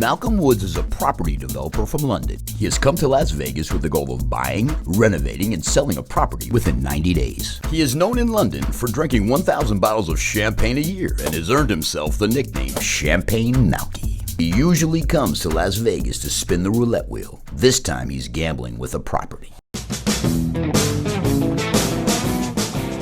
Malcolm Woods is a property developer from London. He has come to Las Vegas with the goal of buying, renovating, and selling a property within 90 days. He is known in London for drinking 1,000 bottles of champagne a year and has earned himself the nickname Champagne Malky. He usually comes to Las Vegas to spin the roulette wheel. This time he's gambling with a property.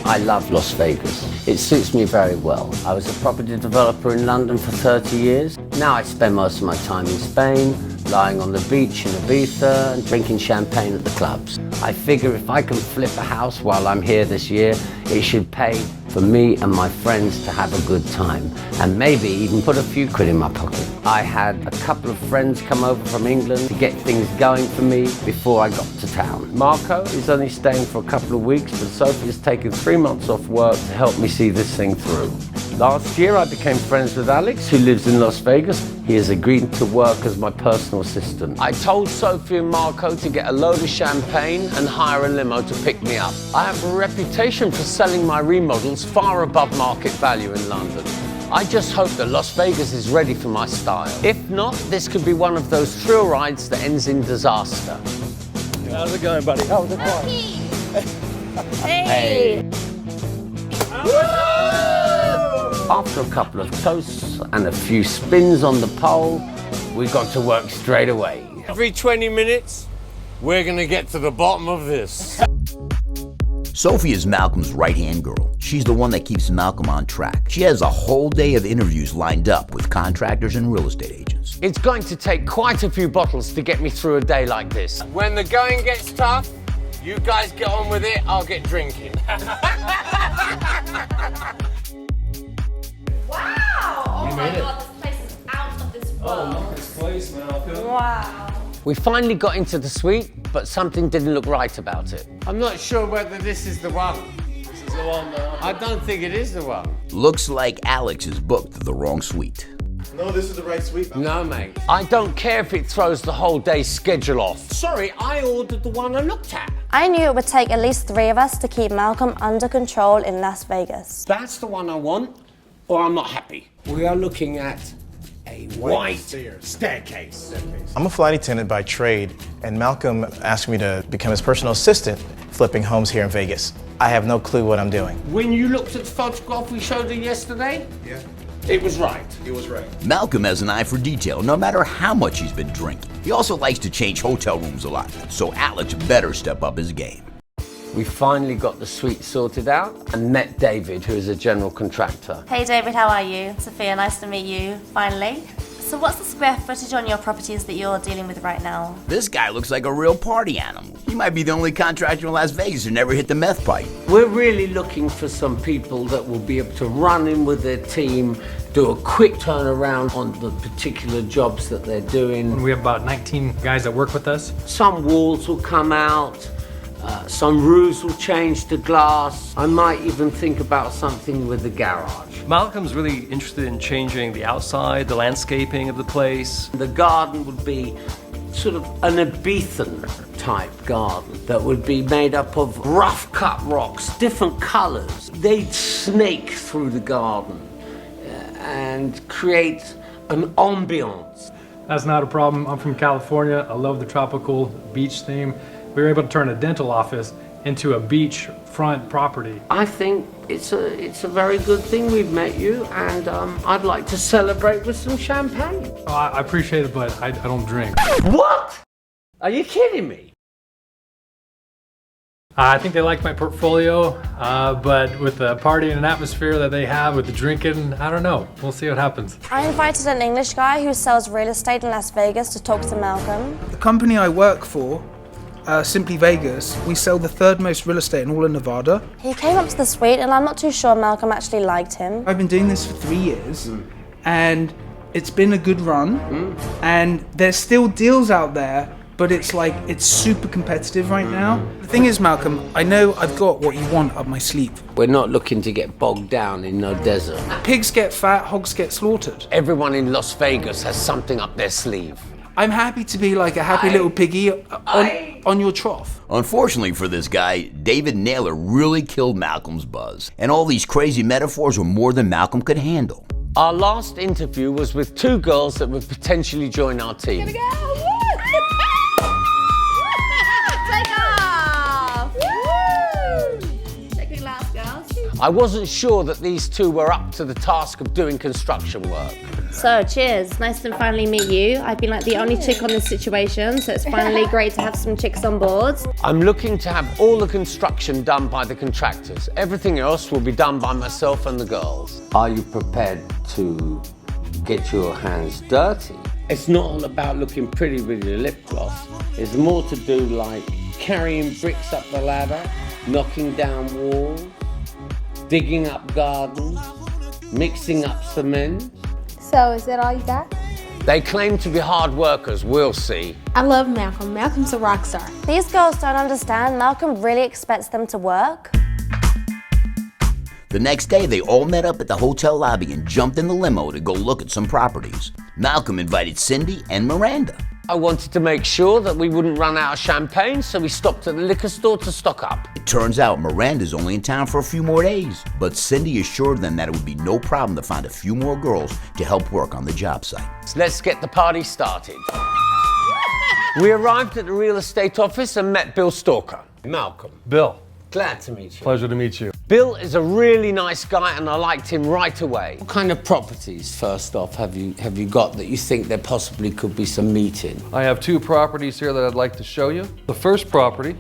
I love Las Vegas. It suits me very well. I was a property developer in London for 30 years. Now I spend most of my time in Spain, lying on the beach in Ibiza and drinking champagne at the clubs. I figure if I can flip a house while I'm here this year, it should pay for me and my friends to have a good time and maybe even put a few quid in my pocket. I had a couple of friends come over from England to get things going for me before I got to town. Marco is only staying for a couple of weeks, but Sophie has taken 3 months off work to help me see this thing through. Last year I became friends with Alex, who lives in Las Vegas. He has agreed to work as my personal assistant. I told Sophie and Marco to get a load of champagne and hire a limo to pick me up. I have a reputation for selling my remodels far above market value in London. I just hope that Las Vegas is ready for my style. If not, this could be one of those thrill rides that ends in disaster. How's it going, buddy? How's it going? Hey! After a couple of toasts and a few spins on the pole, we got to work straight away. Every 20 minutes, we're gonna get to the bottom of this. Sophie is Malcolm's right-hand girl. She's the one that keeps Malcolm on track. She has a whole day of interviews lined up with contractors and real estate agents. It's going to take quite a few bottles to get me through a day like this. When the going gets tough, you guys get on with it, I'll get drinking. Wow! Oh my God, this place is out of this world. Oh, nice place, Malcolm. Wow. We finally got into the suite, but something didn't look right about it. I'm not sure whether this is the one. This is the one, Malcolm. I don't think it is the one. Looks like Alex has booked the wrong suite. No, this is the right suite. No, mate. I don't care if it throws the whole day's schedule off. Sorry, I ordered the one I looked at. I knew it would take at least 3 of us to keep Malcolm under control in Las Vegas. That's the one I want, or I'm not happy. We are looking at a white staircase. I'm a flight attendant by trade, and Malcolm asked me to become his personal assistant flipping homes here in Vegas. I have no clue what I'm doing. When you looked at the photograph we showed her yesterday, Yeah, it was right. he was right. Malcolm has an eye for detail no matter how much he's been drinking. He also likes to change hotel rooms a lot, so Alex better step up his game. We finally got the suite sorted out and met David, who is a general contractor. Hey David, how are you? Sophia, nice to meet you, finally. So what's the square footage on your properties that you're dealing with right now? This guy looks like a real party animal. He might be the only contractor in Las Vegas who never hit the meth pipe. We're really looking for some people that will be able to run in with their team, do a quick turnaround on the particular jobs that they're doing. We have about 19 guys that work with us. Some walls will come out, some roofs will change to glass. I might even think about something with the garage. Malcolm's really interested in changing the outside, the landscaping of the place. The garden would be sort of an Ibizan type garden that would be made up of rough cut rocks, different colors. They'd snake through the garden and create an ambiance. That's not a problem. I'm from California. I love the tropical beach theme. We were able to turn a dental office into a beachfront property. I think it's a very good thing we've met you, and I'd like to celebrate with some champagne. Oh, I appreciate it, but I don't drink. What? Are you kidding me? I think they like my portfolio, but with the party and atmosphere that they have with the drinking, I don't know. We'll see what happens. I invited an English guy who sells real estate in Las Vegas to talk to Malcolm. The company I work for, Simply Vegas, we sell the 3rd most real estate in all of Nevada. He came up to the suite and I'm not too sure Malcolm actually liked him. I've been doing this for 3 years and it's been a good run and there's still deals out there, but it's like, it's super competitive right now. The thing is, Malcolm, I know I've got what you want up my sleeve. We're not looking to get bogged down in no desert. Pigs get fat, hogs get slaughtered. Everyone in Las Vegas has something up their sleeve. I'm happy to be like a happy little piggy on your trough. Unfortunately for this guy, David Naylor really killed Malcolm's buzz, and all these crazy metaphors were more than Malcolm could handle. Our last interview was with two girls that would potentially join our team. Take off! Second last, girls. I wasn't sure that these two were up to the task of doing construction work. So, cheers. Nice to finally meet you. I've been like the only chick on this situation, so it's finally great to have some chicks on board. I'm looking to have all the construction done by the contractors. Everything else will be done by myself and the girls. Are you prepared to get your hands dirty? It's not all about looking pretty with your lip gloss. It's more to do like carrying bricks up the ladder, knocking down walls, digging up gardens, mixing up cement. So, is that all you got? They claim to be hard workers, we'll see. I love Malcolm. Malcolm's a rock star. These girls don't understand. Malcolm really expects them to work. The next day, they all met up at the hotel lobby and jumped in the limo to go look at some properties. Malcolm invited Cindy and Miranda. I wanted to make sure that we wouldn't run out of champagne, so we stopped at the liquor store to stock up. It turns out Miranda's only in town for a few more days, but Cindy assured them that it would be no problem to find a few more girls to help work on the job site. So let's get the party started. We arrived at the real estate office and met Bill Stalker. Malcolm. Bill, Glad to meet you. pleasure to meet you. Bill is a really nice guy and I liked him right away. What kind of properties, first off, have you got that you think there possibly could be some meat in? I have two properties here that I'd like to show you. The first property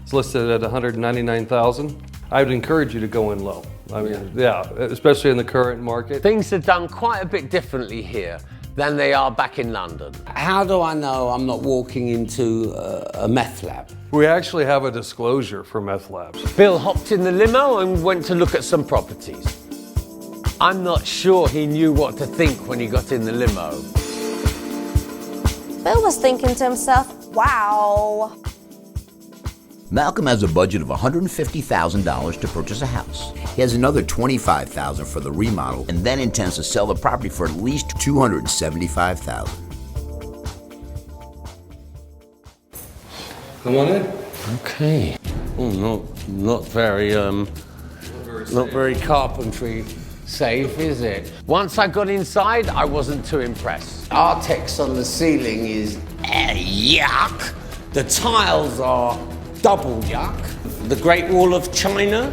is listed at $199,000. I would encourage you to go in low. I mean, yeah, especially in the current market. Things are done quite a bit differently here than they are back in London. How do I know I'm not walking into a meth lab? We actually have a disclosure for meth labs. Bill hopped in the limo and went to look at some properties. I'm not sure he knew what to think when he got in the limo. Bill was thinking to himself, wow. Malcolm has a budget of $150,000 to purchase a house. He has another $25,000 for the remodel and then intends to sell the property for at least $275,000. Come on in. Okay. Oh, not very carpentry safe, is it? Once I got inside, I wasn't too impressed. Artex on the ceiling is yuck. The tiles are double yuck. The Great Wall of China,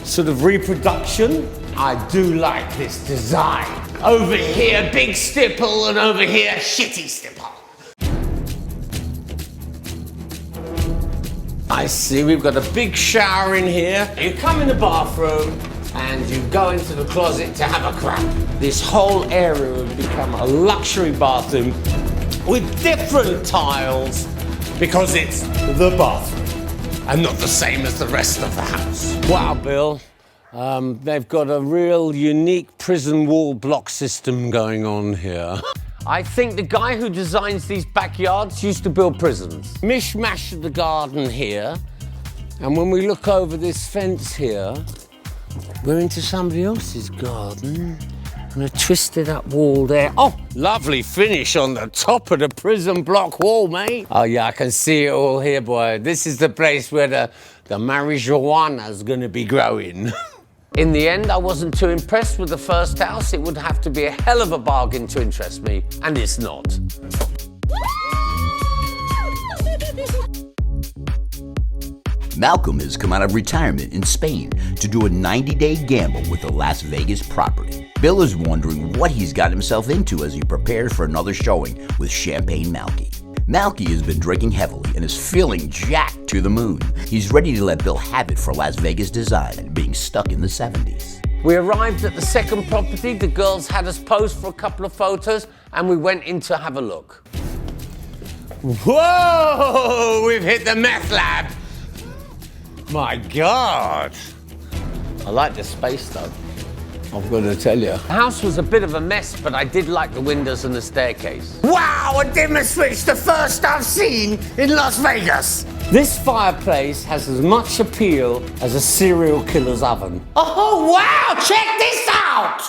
sort of reproduction. I do like this design. Over here, big stipple, and over here, shitty stipple. I see we've got a big shower in here. You come in the bathroom and you go into the closet to have a crap. This whole area would become a luxury bathroom with different tiles because it's the bathroom and not the same as the rest of the house. Wow, Bill. They've got a real unique prison wall block system going on here. I think the guy who designs these backyards used to build prisons. Mishmash of the garden here, and when we look over this fence here, we're into somebody else's garden, and a twisted up wall there. Oh, lovely finish on the top of the prison block wall, mate. Oh yeah, I can see it all here, boy. This is the place where the marijuana's gonna be growing. In the end, I wasn't too impressed with the first house. It would have to be a hell of a bargain to interest me, and it's not. Malcolm has come out of retirement in Spain to do a 90-day gamble with the Las Vegas property. Bill is wondering what he's got himself into as he prepares for another showing with Champagne Malky. Malky has been drinking heavily and is feeling jacked to the moon. He's ready to let Bill have it for Las Vegas design, being stuck in the 70s. We arrived at the second property. The girls had us pose for a couple of photos, and we went in to have a look. Whoa! We've hit the meth lab. My God. I like the space, though. I've got to tell you. The house was a bit of a mess, but I did like the windows and the staircase. Wow, a dimmer switch, the first I've seen in Las Vegas. This fireplace has as much appeal as a serial killer's oven. Oh, wow, check this out!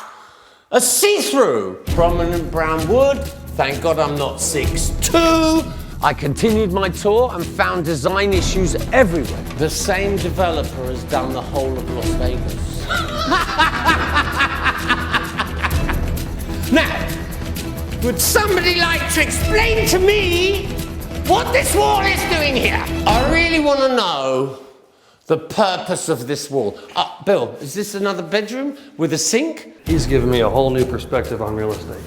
A see-through, prominent brown wood. Thank God I'm not 6'2". I continued my tour and found design issues everywhere. The same developer has done the whole of Las Vegas. Would somebody like to explain to me what this wall is doing here? I really want to know the purpose of this wall. Bill, is this another bedroom with a sink? He's given me a whole new perspective on real estate.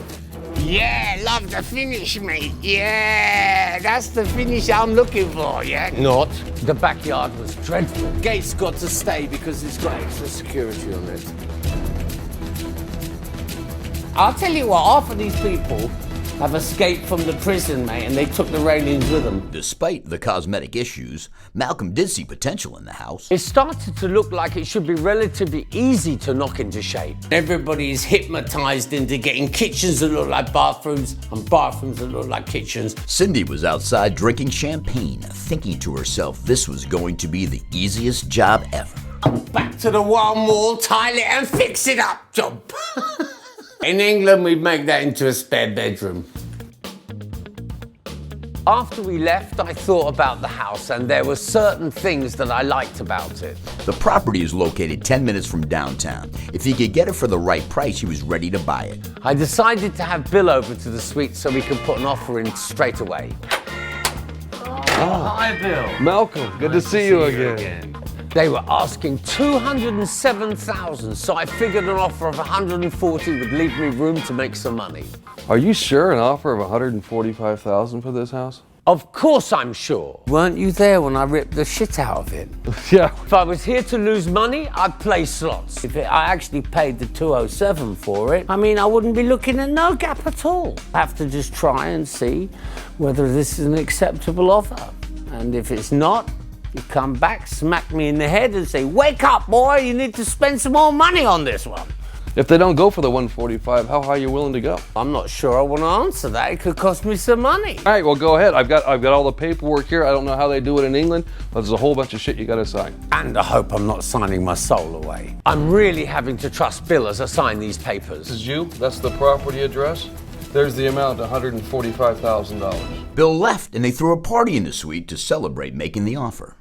Yeah, love the finish, mate. Yeah, that's the finish I'm looking for, yeah? Not. The backyard was dreadful. Gate's got to stay because it's got extra security on it. I'll tell you what, half of these people have escaped from the prison, mate, and they took the railings with them. Despite the cosmetic issues, Malcolm did see potential in the house. It started to look like it should be relatively easy to knock into shape. Everybody is hypnotized into getting kitchens that look like bathrooms and bathrooms that look like kitchens. Cindy was outside drinking champagne, thinking to herself this was going to be the easiest job ever. Back to the one wall, tile it and fix it up job. In England, we'd make that into a spare bedroom. After we left, I thought about the house, and there were certain things that I liked about it. The property is located 10 minutes from downtown. If he could get it for the right price, he was ready to buy it. I decided to have Bill over to the suite so we could put an offer in straight away. Hi, Bill. Malcolm, good to see you again. They were asking $207,000, so I figured an offer of $140 would leave me room to make some money. Are you sure an offer of $145,000 for this house? Of course I'm sure. Weren't you there when I ripped the shit out of it? Yeah. If I was here to lose money, I'd play slots. If I actually paid the $207 for it, I mean, I wouldn't be looking at no gap at all. I have to just try and see whether this is an acceptable offer. And if it's not, you come back, smack me in the head and say, wake up, boy, you need to spend some more money on this one. If they don't go for the 145, how high are you willing to go? I'm not sure I want to answer that. It could cost me some money. All right, well, go ahead. I've got all the paperwork here. I don't know how they do it in England, but there's a whole bunch of shit you got to sign. And I hope I'm not signing my soul away. I'm really having to trust Bill as I sign these papers. This is you. That's the property address. There's the amount, $145,000. Bill left and they threw a party in the suite to celebrate making the offer.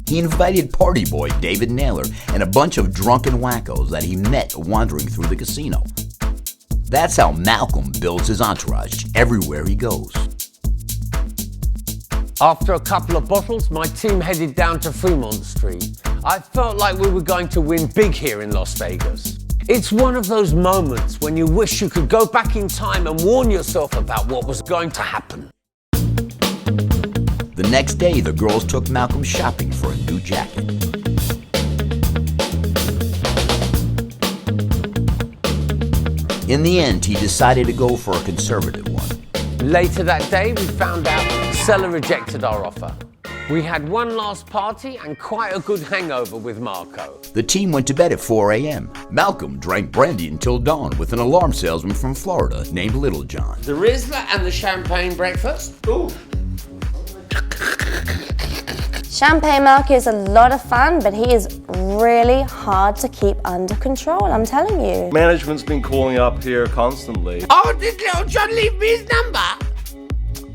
He invited party boy David Naylor and a bunch of drunken wackos that he met wandering through the casino. That's how Malcolm builds his entourage everywhere he goes. After a couple of bottles, my team headed down to Fremont Street. I felt like we were going to win big here in Las Vegas. It's one of those moments when you wish you could go back in time and warn yourself about what was going to happen. The next day, the girls took Malcolm shopping for a new jacket. In the end, he decided to go for a conservative one. Later that day, we found out the seller rejected our offer. We had one last party and quite a good hangover with Marco. The team went to bed at 4 a.m. Malcolm drank brandy until dawn with an alarm salesman from Florida named Little John. The Rizzler and the champagne breakfast. Ooh. Champagne Milk is a lot of fun, but he is really hard to keep under control, I'm telling you. Management's been calling up here constantly. Oh, did Little John leave me his number?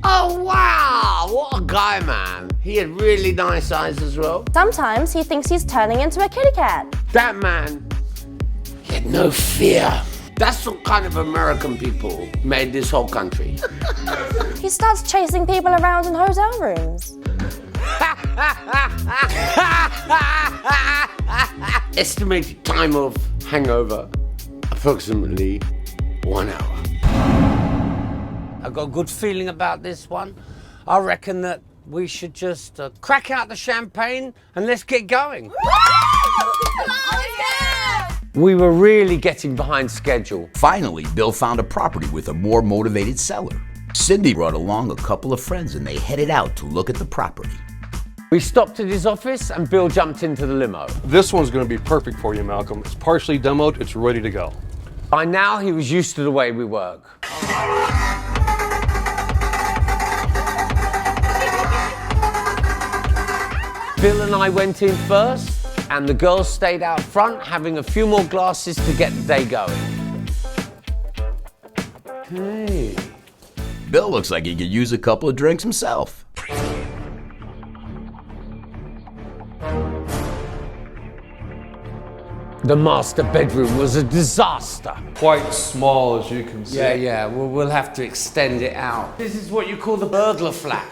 Oh, wow. What a guy, man. He had really nice eyes as well. Sometimes he thinks he's turning into a kitty cat. That man, he had no fear. That's what kind of American people made this whole country. He starts chasing people around in hotel rooms. Estimated time of hangover, approximately 1 hour. I've got a good feeling about this one. I reckon that we should just crack out the champagne and let's get going. We were really getting behind schedule. Finally, Bill found a property with a more motivated seller. Cindy brought along a couple of friends and they headed out to look at the property. We stopped at his office and Bill jumped into the limo. This one's going to be perfect for you, Malcolm. It's partially demoed. It's ready to go. By now, he was used to the way we work. Bill and I went in first, and the girls stayed out front, having a few more glasses to get the day going. Hey. Bill looks like he could use a couple of drinks himself. The master bedroom was a disaster. Quite small, as you can see. Yeah, we'll have to extend it out. This is what you call the burglar flat.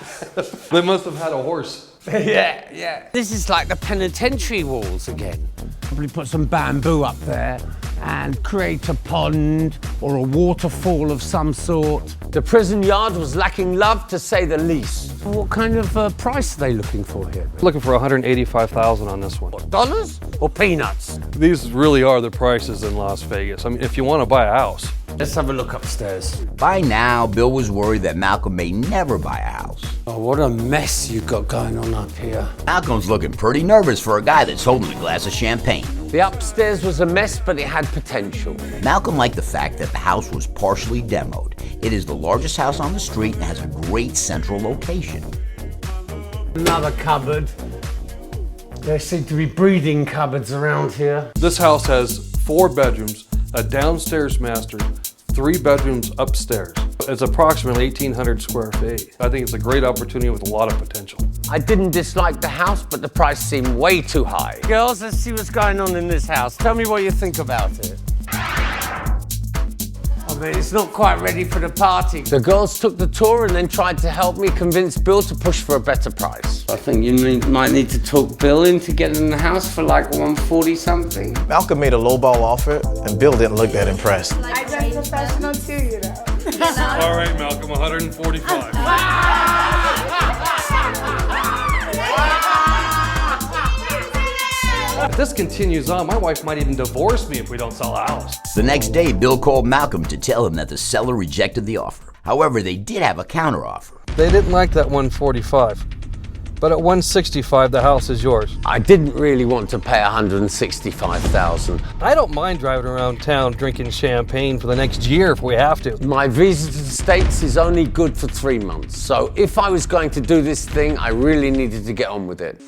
They must have had a horse. Yeah. This is like the penitentiary walls again. Probably put some bamboo up there and create a pond or a waterfall of some sort. The prison yard was lacking love, to say the least. What kind of price are they looking for here? Looking for $185,000 on this one. What, dollars or peanuts? These really are the prices in Las Vegas. I mean, if you want to buy a house. Let's have a look upstairs. By now, Bill was worried that Malcolm may never buy a house. Oh, what a mess you've got going on up here. Malcolm's looking pretty nervous for a guy that's holding a glass of champagne. The upstairs was a mess, but it had potential. Malcolm liked the fact that the house was partially demoed. It is the largest house on the street and has a great central location. Another cupboard. There seem to be breeding cupboards around here. This house has 4 bedrooms, a downstairs master, 3 bedrooms upstairs. It's approximately 1,800 square feet. I think it's a great opportunity with a lot of potential. I didn't dislike the house, but the price seemed way too high. Girls, let's see what's going on in this house. Tell me what you think about it. I mean, it's not quite ready for the party. The girls took the tour and then tried to help me convince Bill to push for a better price. I think you might need to talk Bill into getting the house for like 140 something. Malcolm made a lowball offer, and Bill didn't look that impressed. I'm just professional too, you know. All right, Malcolm, 145. If this continues on, my wife might even divorce me if we don't sell a house. The next day, Bill called Malcolm to tell him that the seller rejected the offer. However, they did have a counteroffer. They didn't like that 145. But at 165, the house is yours. I didn't really want to pay 165,000. I don't mind driving around town drinking champagne for the next year if we have to. My visa to the States is only good for 3 months. So if I was going to do this thing, I really needed to get on with it.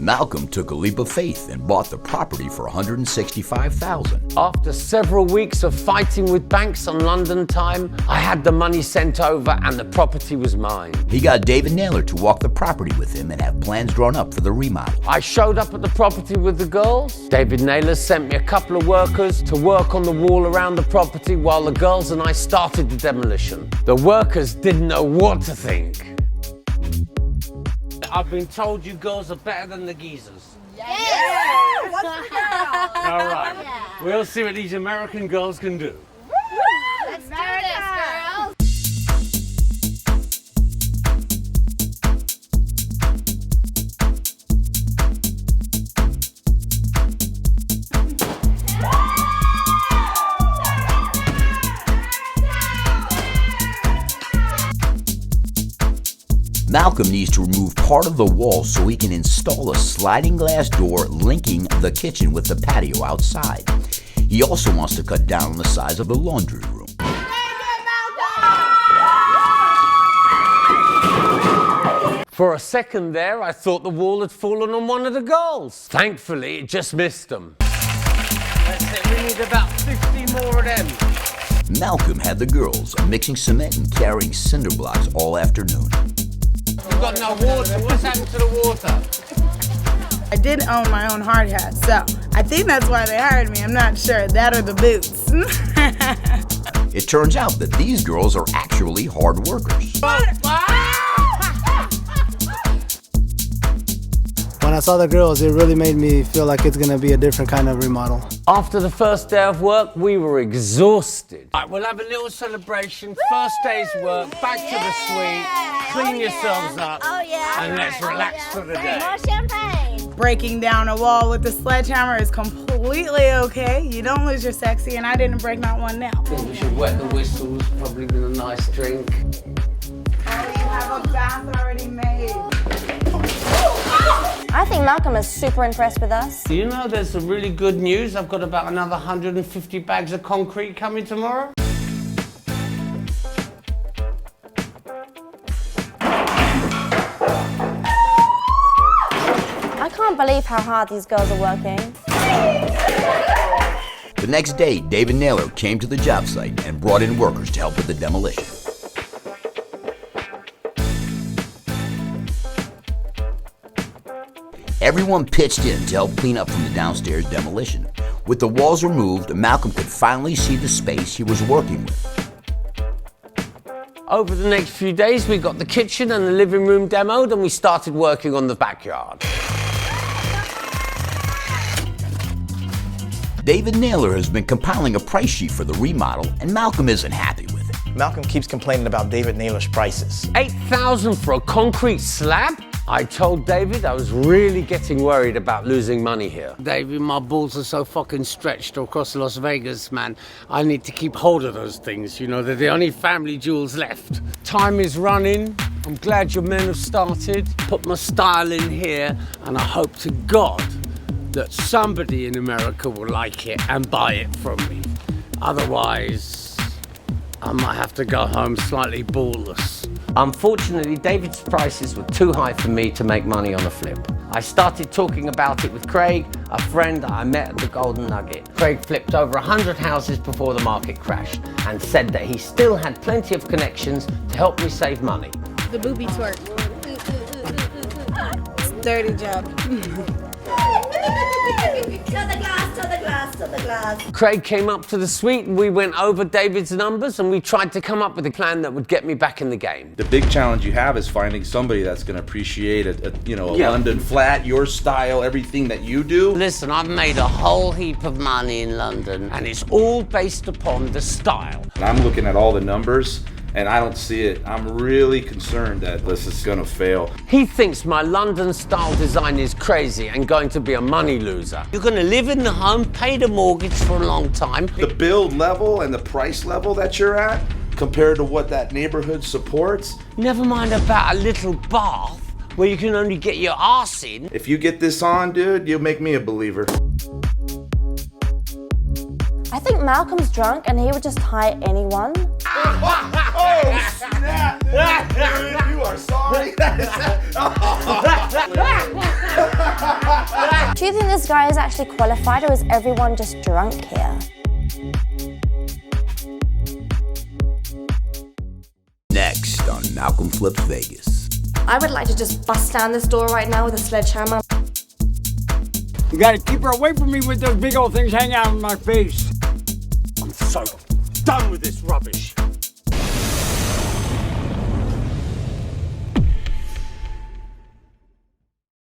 Malcolm took a leap of faith and bought the property for $165,000. After several weeks of fighting with banks on London time, I had the money sent over and the property was mine. He got David Naylor to walk the property with him and have plans drawn up for the remodel. I showed up at the property with the girls. David Naylor sent me a couple of workers to work on the wall around the property while the girls and I started the demolition. The workers didn't know what to think. I've been told you girls are better than the geezers. Yeah! What's the girl? All right. We'll see what these American girls can do. Let's do this, girls. Malcolm needs to remove part of the wall so he can install a sliding glass door linking the kitchen with the patio outside. He also wants to cut down on the size of the laundry room. For a second there, I thought the wall had fallen on one of the girls. Thankfully, it just missed them. That's it, we need about 50 more of them. Malcolm had the girls mixing cement and carrying cinder blocks all afternoon. We've got no water. What's happened to the water? I did own my own hard hat, so I think that's why they hired me. I'm not sure. That or the boots. It turns out that these girls are actually hard workers. When I saw the girls, it really made me feel like it's gonna be a different kind of remodel. After the first day of work, we were exhausted. All right, we'll have a little celebration. First day's work, back to the suite, clean yourselves up, and let's relax for the day. More champagne. Breaking down a wall with a sledgehammer is completely okay. You don't lose your sexy, and I didn't break not one nail. I think we should wet the whistles, probably with a nice drink. Oh, you have a bath already made. I think Malcolm is super impressed with us. Do you know there's some really good news? I've got about another 150 bags of concrete coming tomorrow. I can't believe how hard these girls are working. The next day, David Naylor came to the job site and brought in workers to help with the demolition. Everyone pitched in to help clean up from the downstairs demolition. With the walls removed, Malcolm could finally see the space he was working with. Over the next few days, we got the kitchen and the living room demoed, and we started working on the backyard. David Naylor has been compiling a price sheet for the remodel, and Malcolm isn't happy with it. Malcolm keeps complaining about David Naylor's prices. $8,000 for a concrete slab? I told David I was really getting worried about losing money here. David, my balls are so fucking stretched across Las Vegas, man. I need to keep hold of those things, you know, they're the only family jewels left. Time is running. I'm glad your men have started. Put my style in here, and I hope to God that somebody in America will like it and buy it from me. Otherwise, I might have to go home slightly ballless. Unfortunately, David's prices were too high for me to make money on a flip. I started talking about it with Craig, a friend that I met at the Golden Nugget. Craig flipped over 100 houses before the market crashed and said that he still had plenty of connections to help me save money. The booby twerk. It's a dirty job. To the glass. Craig came up to the suite and we went over David's numbers and we tried to come up with a plan that would get me back in the game. The big challenge you have is finding somebody that's going to appreciate a London flat, your style, everything that you do. Listen, I've made a whole heap of money in London and it's all based upon the style. And I'm looking at all the numbers and I don't see it. I'm really concerned that this is going to fail. He thinks my London style design is crazy and going to be a money loser. You're going to live in the home, pay the mortgage for a long time. The build level and the price level that you're at compared to what that neighborhood supports. Never mind about a little bath where you can only get your arse in. If you get this on, dude, you'll make me a believer. I think Malcolm's drunk and he would just hire anyone. Oh, snap! Dude, you are sorry. Do you think this guy is actually qualified, or is everyone just drunk here? Next on Malcolm Flips Vegas. I would like to just bust down this door right now with a sledgehammer. You gotta keep her away from me with those big old things hanging out in my face. I'm so done with this rubbish.